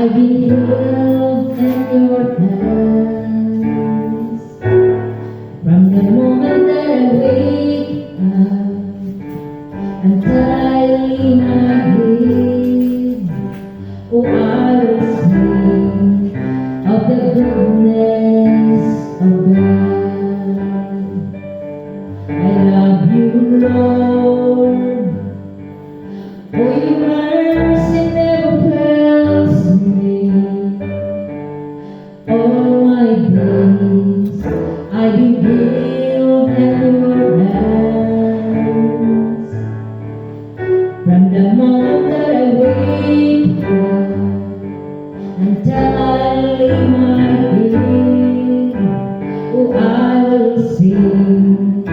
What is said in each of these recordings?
I've been held in your hands from the moment that I wake up until I lay my head. Oh, I will sing of the goodness of God. I love you, Lord. Oh, your mercy never fails me. All my days I've been held in your hands. From the moment that I wake up until I lay my head, oh, I will sing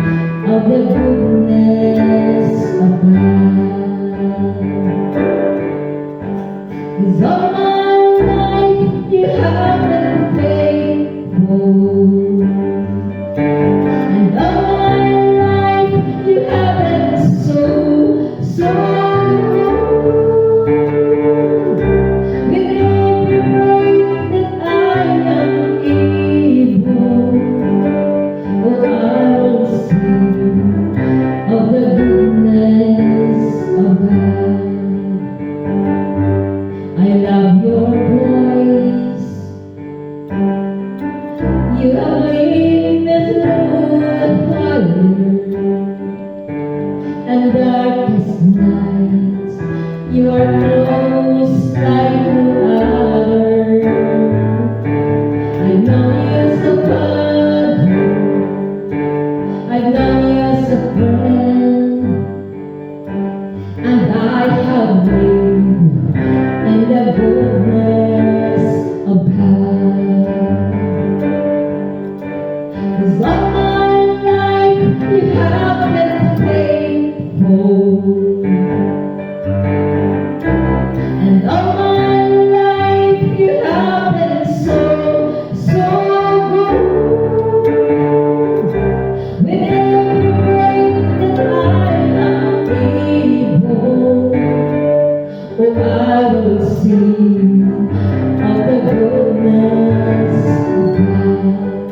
of the goodness of God. 'Cause all my life you have been faithful, and all my life you have been so good. With every breath that I am able, oh, I will sing of the goodness of God. I love your voice. You have led me through the fire and darkest nights. You are close like no other. I know you as a father. I know you as a friend, and I have lived in the goodness of God. 'Cause all my life you have been faithful, and all my life you have been so good. With every breath that I am able, oh, I will sing of the goodness of God.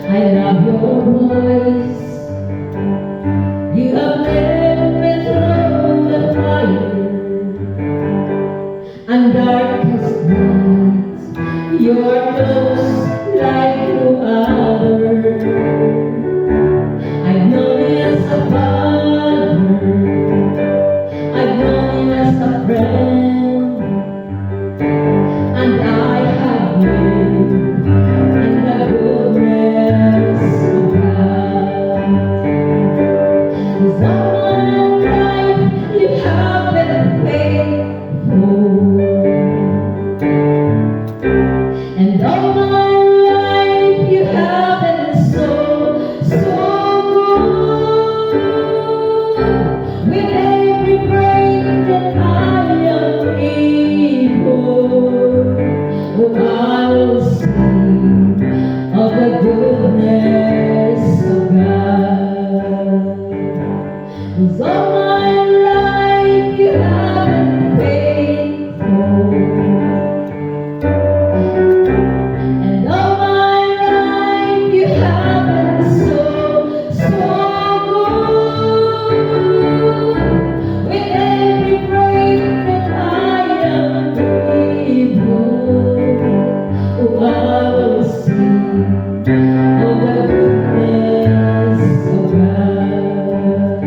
I love your voice. You have led me through the fire and darkest nights. You are close like no other. I've known you as a father. I've known you as a friend, and I have lived in the goodness of God. 'Cause all my life you have been faithful, and all my life you have been so good. With every breath that I am able, oh, I will sing of the goodness of God. 'Cause all my life you have been faithful, and all my life you have been so good. With every breath that I am able, oh, I will sing of the goodness of God.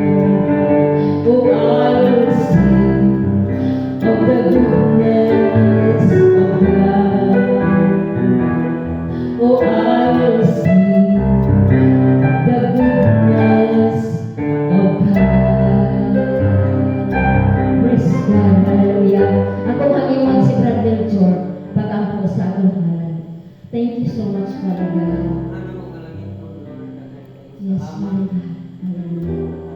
Oh, I will sing of the goodness of God. Oh, I will sing the goodness of God. Praise God, hallelujah. Ako ang iyong si Brother George, pag-ampo sa akong ngalan. Thank you so much, Father God. Yes, my God. Hallelujah.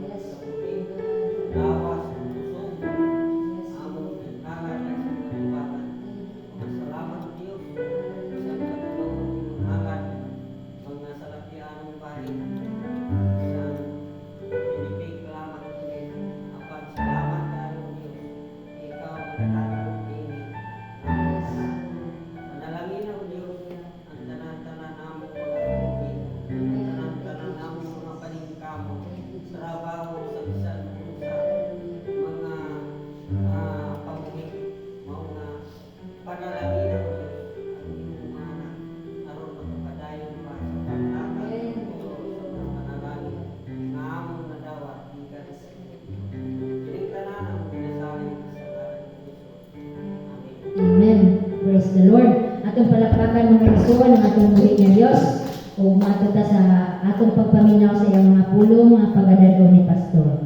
Yes. praise the Lord. Atong palakpakan mga kasuhan ng atong buhi nga Dios o matuta sa atong pagpaminaw sa iyang mga pulong, mga pagadadong ni Pastor.